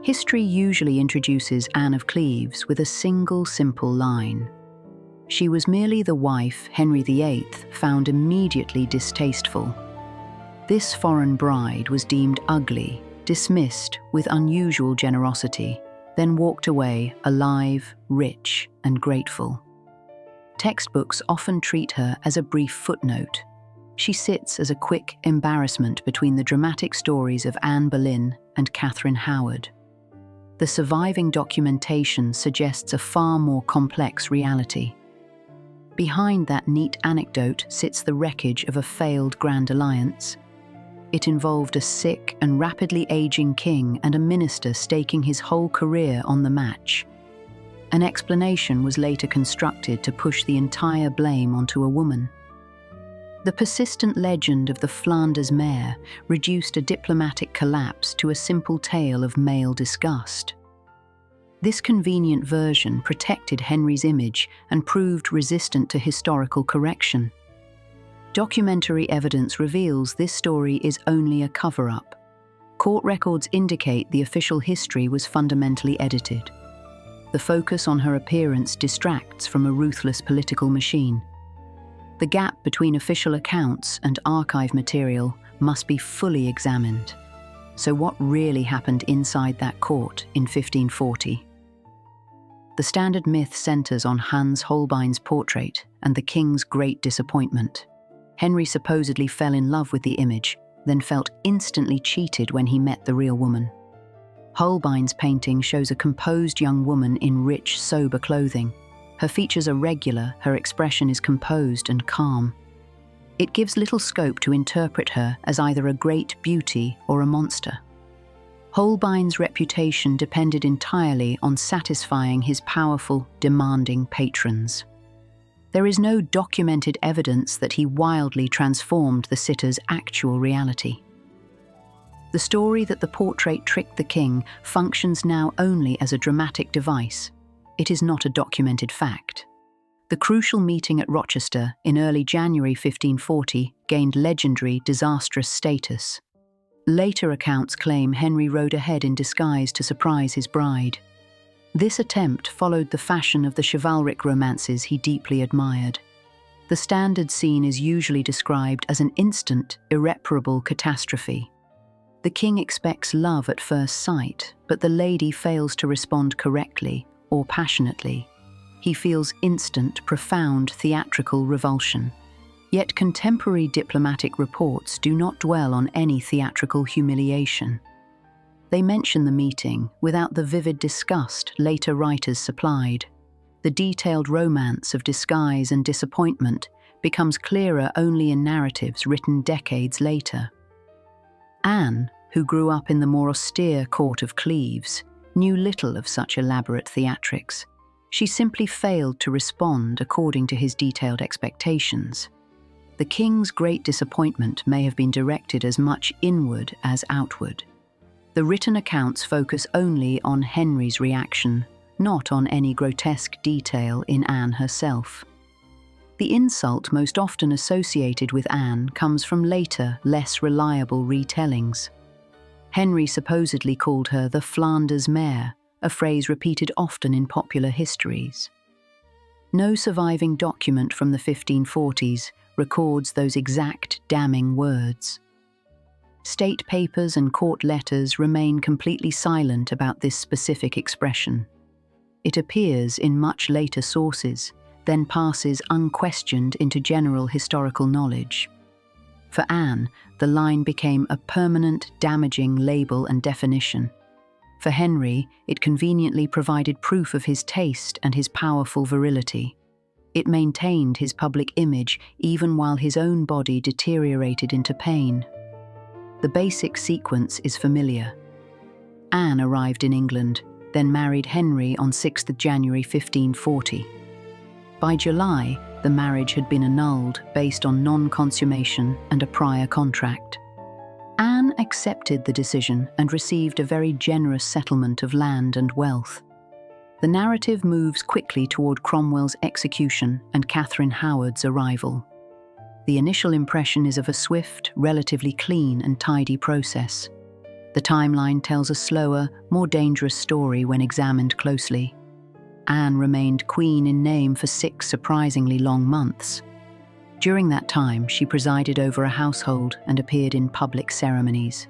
History usually introduces Anne of Cleves with a single simple line. She was merely the wife Henry VIII found immediately distasteful. This foreign bride was deemed ugly, dismissed with unusual generosity, then walked away alive, rich, and grateful. Textbooks often treat her as a brief footnote. She sits as a quick embarrassment between the dramatic stories of Anne Boleyn and Catherine Howard. The surviving documentation suggests a far more complex reality. Behind that neat anecdote sits the wreckage of a failed grand alliance. It involved a sick and rapidly aging king and a minister staking his whole career on the match. An explanation was later constructed to push the entire blame onto a woman. The persistent legend of the Flanders mare reduced a diplomatic collapse to a simple tale of male disgust. This convenient version protected Henry's image and proved resistant to historical correction. Documentary evidence reveals this story is only a cover-up. Court records indicate the official history was fundamentally edited. The focus on her appearance distracts from a ruthless political machine. The gap between official accounts and archive material must be fully examined. So what really happened inside that court in 1540? The standard myth centers on Hans Holbein's portrait and the king's great disappointment. Henry supposedly fell in love with the image, then felt instantly cheated when he met the real woman. Holbein's painting shows a composed young woman in rich, sober clothing. Her features are regular, her expression is composed and calm. It gives little scope to interpret her as either a great beauty or a monster. Holbein's reputation depended entirely on satisfying his powerful, demanding patrons. There is no documented evidence that he wildly transformed the sitter's actual reality. The story that the portrait tricked the king functions now only as a dramatic device. It is not a documented fact. The crucial meeting at Rochester in early January 1540 gained legendary, disastrous status. Later accounts claim Henry rode ahead in disguise to surprise his bride. This attempt followed the fashion of the chivalric romances he deeply admired. The standard scene is usually described as an instant, irreparable catastrophe. The king expects love at first sight, but the lady fails to respond correctly or passionately. He feels instant, profound theatrical revulsion. Yet contemporary diplomatic reports do not dwell on any theatrical humiliation. They mention the meeting without the vivid disgust later writers supplied. The detailed romance of disguise and disappointment becomes clearer only in narratives written decades later. Anne, who grew up in the more austere court of Cleves, knew little of such elaborate theatrics. She simply failed to respond according to his detailed expectations. The king's great disappointment may have been directed as much inward as outward. The written accounts focus only on Henry's reaction, not on any grotesque detail in Anne herself. The insult most often associated with Anne comes from later, less reliable retellings. Henry supposedly called her the Flanders mare, a phrase repeated often in popular histories. No surviving document from the 1540s records those exact damning words. State papers and court letters remain completely silent about this specific expression. It appears in much later sources, then passes unquestioned into general historical knowledge. For Anne, the line became a permanent, damaging label and definition. For Henry, it conveniently provided proof of his taste and his powerful virility. It maintained his public image even while his own body deteriorated into pain. The basic sequence is familiar. Anne arrived in England, then married Henry on 6th January 1540. By July, the marriage had been annulled based on non-consummation and a prior contract. Anne accepted the decision and received a very generous settlement of land and wealth. The narrative moves quickly toward Cromwell's execution and Catherine Howard's arrival. The initial impression is of a swift, relatively clean and tidy process. The timeline tells a slower, more dangerous story when examined closely. Anne remained queen in name for 6 surprisingly long months. During that time, she presided over a household and appeared in public ceremonies.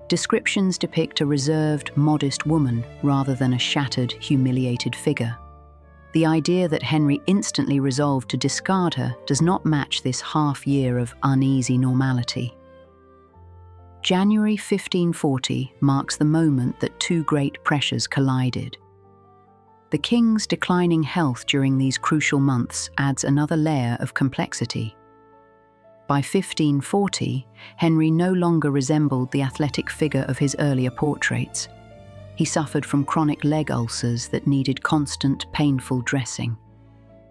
Descriptions depict a reserved, modest woman rather than a shattered, humiliated figure. The idea that Henry instantly resolved to discard her does not match this half-year of uneasy normality. January 1540 marks the moment that 2 great pressures collided. The king's declining health during these crucial months adds another layer of complexity. By 1540, Henry no longer resembled the athletic figure of his earlier portraits. He suffered from chronic leg ulcers that needed constant, painful dressing.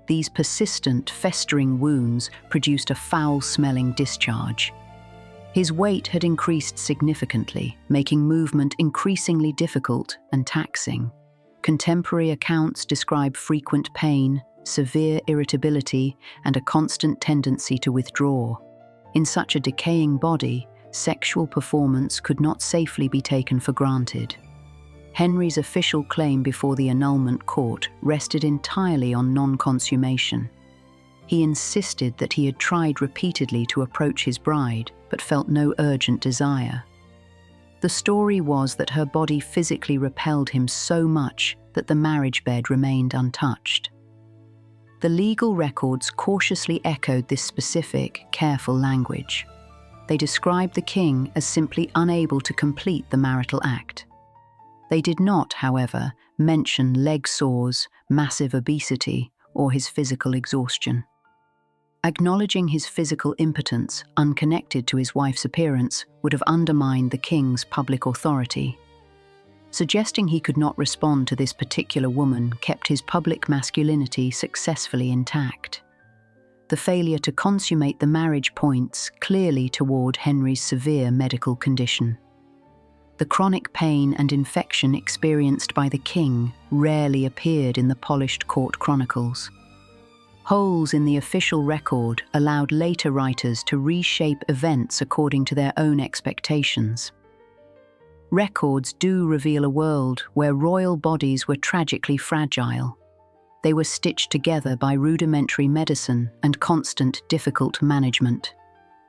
These persistent, festering wounds produced a foul-smelling discharge. His weight had increased significantly, making movement increasingly difficult and taxing. Contemporary accounts describe frequent pain, severe irritability, and a constant tendency to withdraw. In such a decaying body, sexual performance could not safely be taken for granted. Henry's official claim before the annulment court rested entirely on non-consummation. He insisted that he had tried repeatedly to approach his bride, but felt no urgent desire. The story was that her body physically repelled him so much that the marriage bed remained untouched. The legal records cautiously echoed this specific, careful language. They described the king as simply unable to complete the marital act. They did not, however, mention leg sores, massive obesity, or his physical exhaustion. Acknowledging his physical impotence, unconnected to his wife's appearance, would have undermined the king's public authority. Suggesting he could not respond to this particular woman kept his public masculinity successfully intact. The failure to consummate the marriage points clearly toward Henry's severe medical condition. The chronic pain and infection experienced by the king rarely appeared in the polished court chronicles. Holes in the official record allowed later writers to reshape events according to their own expectations. Records do reveal a world where royal bodies were tragically fragile. They were stitched together by rudimentary medicine and constant, difficult management.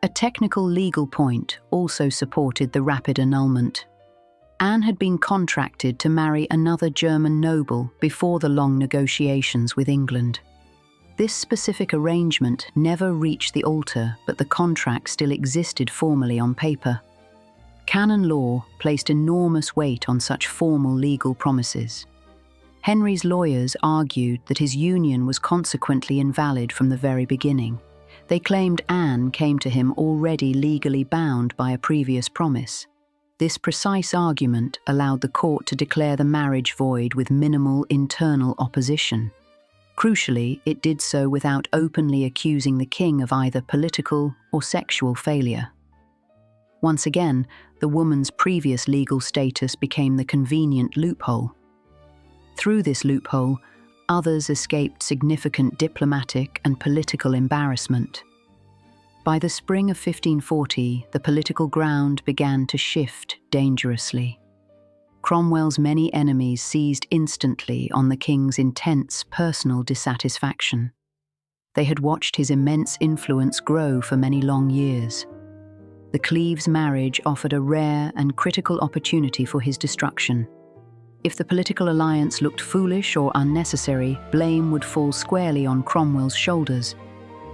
A technical legal point also supported the rapid annulment. Anne had been contracted to marry another German noble before the long negotiations with England. This specific arrangement never reached the altar, but the contract still existed formally on paper. Canon law placed enormous weight on such formal legal promises. Henry's lawyers argued that his union was consequently invalid from the very beginning. They claimed Anne came to him already legally bound by a previous promise. This precise argument allowed the court to declare the marriage void with minimal internal opposition. Crucially, it did so without openly accusing the king of either political or sexual failure. Once again, the woman's previous legal status became the convenient loophole. Through this loophole, others escaped significant diplomatic and political embarrassment. By the spring of 1540, the political ground began to shift dangerously. Cromwell's many enemies seized instantly on the king's intense personal dissatisfaction. They had watched his immense influence grow for many long years. The Cleves marriage offered a rare and critical opportunity for his destruction. If the political alliance looked foolish or unnecessary, blame would fall squarely on Cromwell's shoulders.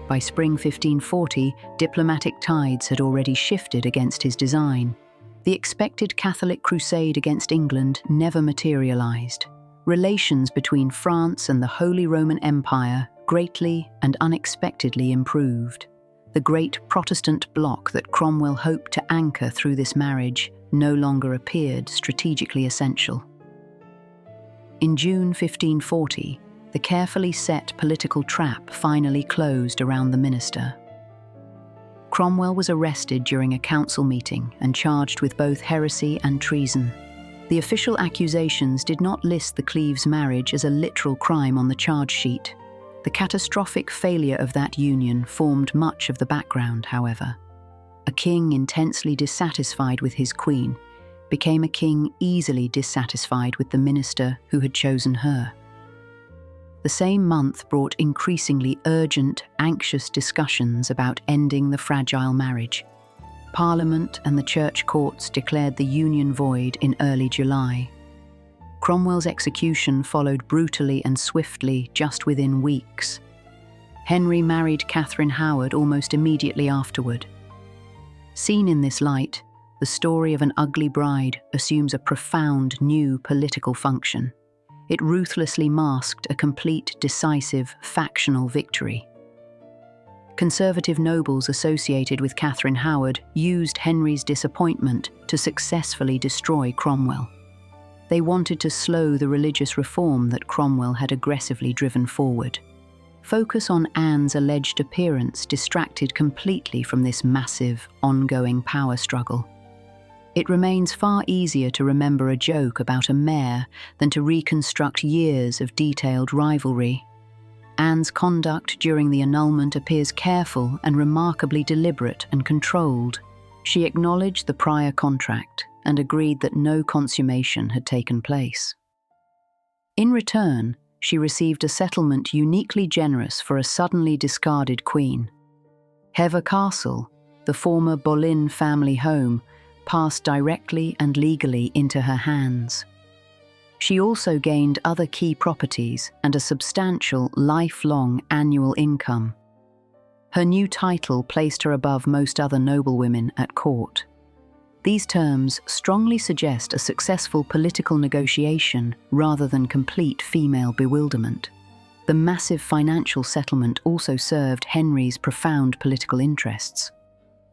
By spring 1540, diplomatic tides had already shifted against his design. The expected Catholic crusade against England never materialized. Relations between France and the Holy Roman Empire greatly and unexpectedly improved. The great Protestant bloc that Cromwell hoped to anchor through this marriage no longer appeared strategically essential. In June 1540, the carefully set political trap finally closed around the minister. Cromwell was arrested during a council meeting and charged with both heresy and treason. The official accusations did not list the Cleves marriage as a literal crime on the charge sheet. The catastrophic failure of that union formed much of the background, however. A king intensely dissatisfied with his queen, became a king easily dissatisfied with the minister who had chosen her. The same month brought increasingly urgent, anxious discussions about ending the fragile marriage. Parliament and the church courts declared the union void in early July. Cromwell's execution followed brutally and swiftly just within weeks. Henry married Catherine Howard almost immediately afterward. Seen in this light, the story of an ugly bride assumes a profound new political function. It ruthlessly masked a complete, decisive, factional victory. Conservative nobles associated with Catherine Howard used Henry's disappointment to successfully destroy Cromwell. They wanted to slow the religious reform that Cromwell had aggressively driven forward. Focus on Anne's alleged appearance distracted completely from this massive, ongoing power struggle. It remains far easier to remember a joke about a mare than to reconstruct years of detailed rivalry. Anne's conduct during the annulment appears careful and remarkably deliberate and controlled. She acknowledged the prior contract and agreed that no consummation had taken place. In return, she received a settlement uniquely generous for a suddenly discarded queen. Hever Castle, the former Boleyn family home, passed directly and legally into her hands. She also gained other key properties and a substantial, lifelong annual income. Her new title placed her above most other noblewomen at court. These terms strongly suggest a successful political negotiation rather than complete female bewilderment. The massive financial settlement also served Henry's profound political interests.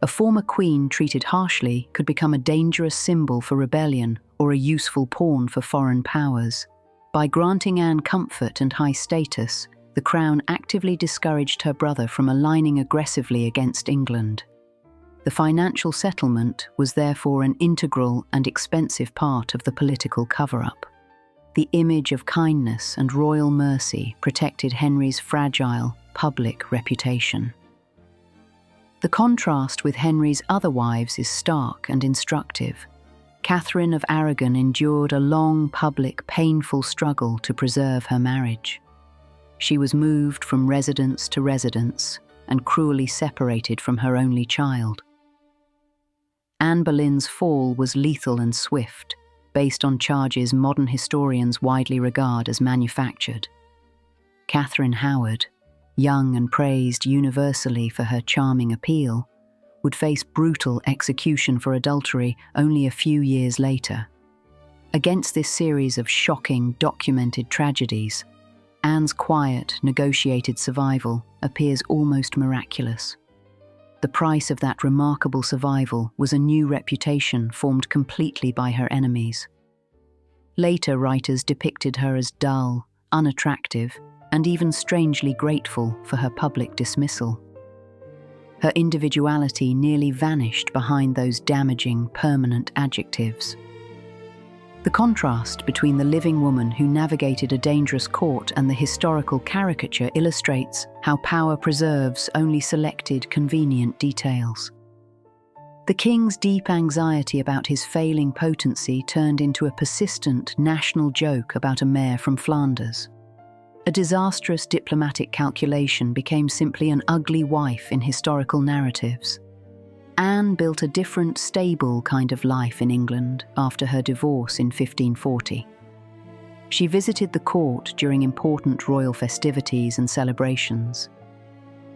A former queen treated harshly could become a dangerous symbol for rebellion or a useful pawn for foreign powers. By granting Anne comfort and high status, the crown actively discouraged her brother from aligning aggressively against England. The financial settlement was therefore an integral and expensive part of the political cover-up. The image of kindness and royal mercy protected Henry's fragile, public reputation. The contrast with Henry's other wives is stark and instructive. Catherine of Aragon endured a long, public, painful struggle to preserve her marriage. She was moved from residence to residence and cruelly separated from her only child. Anne Boleyn's fall was lethal and swift, based on charges modern historians widely regard as manufactured. Catherine Howard, young and praised universally for her charming appeal, would face brutal execution for adultery only a few years later. Against this series of shocking, documented tragedies, Anne's quiet, negotiated survival appears almost miraculous. The price of that remarkable survival was a new reputation formed completely by her enemies. Later writers depicted her as dull, unattractive, and even strangely grateful for her public dismissal. Her individuality nearly vanished behind those damaging, permanent adjectives. The contrast between the living woman who navigated a dangerous court and the historical caricature illustrates how power preserves only selected, convenient details. The king's deep anxiety about his failing potency turned into a persistent national joke about a mare from Flanders. A disastrous diplomatic calculation became simply an ugly wife in historical narratives. Anne built a different, stable kind of life in England after her divorce in 1540. She visited the court during important royal festivities and celebrations.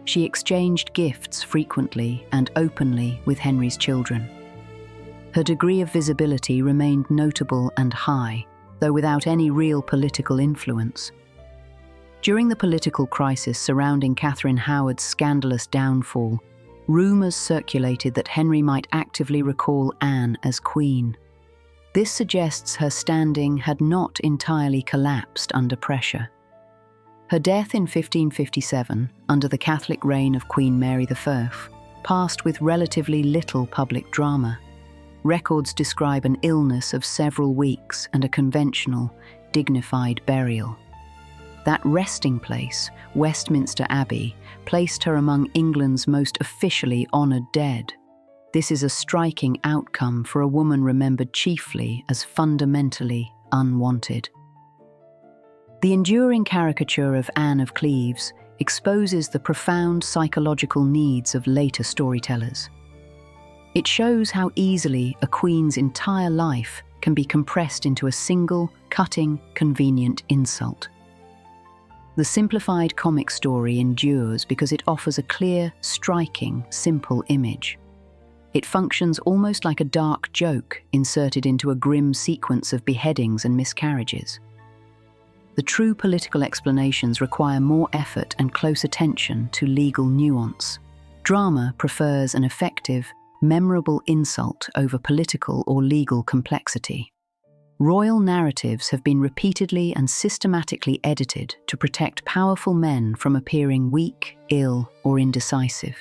She exchanged gifts frequently and openly with Henry's children. Her degree of visibility remained notable and high, though without any real political influence. During the political crisis surrounding Catherine Howard's scandalous downfall, rumours circulated that Henry might actively recall Anne as queen. This suggests her standing had not entirely collapsed under pressure. Her death in 1557, under the Catholic reign of Queen Mary I, passed with relatively little public drama. Records describe an illness of several weeks and a conventional, dignified burial. That resting place, Westminster Abbey, placed her among England's most officially honoured dead. This is a striking outcome for a woman remembered chiefly as fundamentally unwanted. The enduring caricature of Anne of Cleves exposes the profound psychological needs of later storytellers. It shows how easily a queen's entire life can be compressed into a single, cutting, convenient insult. The simplified comic story endures because it offers a clear, striking, simple image. It functions almost like a dark joke inserted into a grim sequence of beheadings and miscarriages. The true political explanations require more effort and close attention to legal nuance. Drama prefers an effective, memorable insult over political or legal complexity. Royal narratives have been repeatedly and systematically edited to protect powerful men from appearing weak, ill, or indecisive.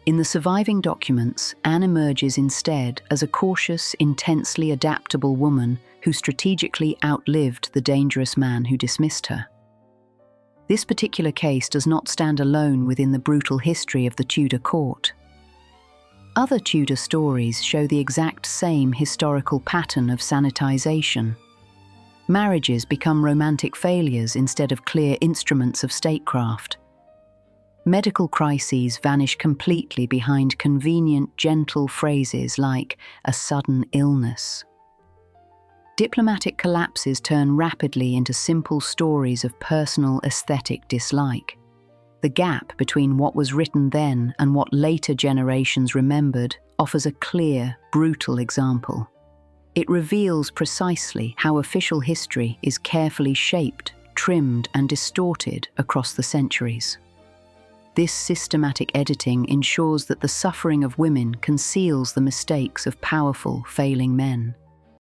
In the surviving documents, Anne emerges instead as a cautious, intensely adaptable woman who strategically outlived the dangerous man who dismissed her. This particular case does not stand alone within the brutal history of the Tudor court. Other Tudor stories show the exact same historical pattern of sanitization. Marriages become romantic failures instead of clear instruments of statecraft. Medical crises vanish completely behind convenient, gentle phrases like a sudden illness. Diplomatic collapses turn rapidly into simple stories of personal aesthetic dislike. The gap between what was written then and what later generations remembered offers a clear, brutal example. It reveals precisely how official history is carefully shaped, trimmed, and distorted across the centuries. This systematic editing ensures that the suffering of women conceals the mistakes of powerful, failing men.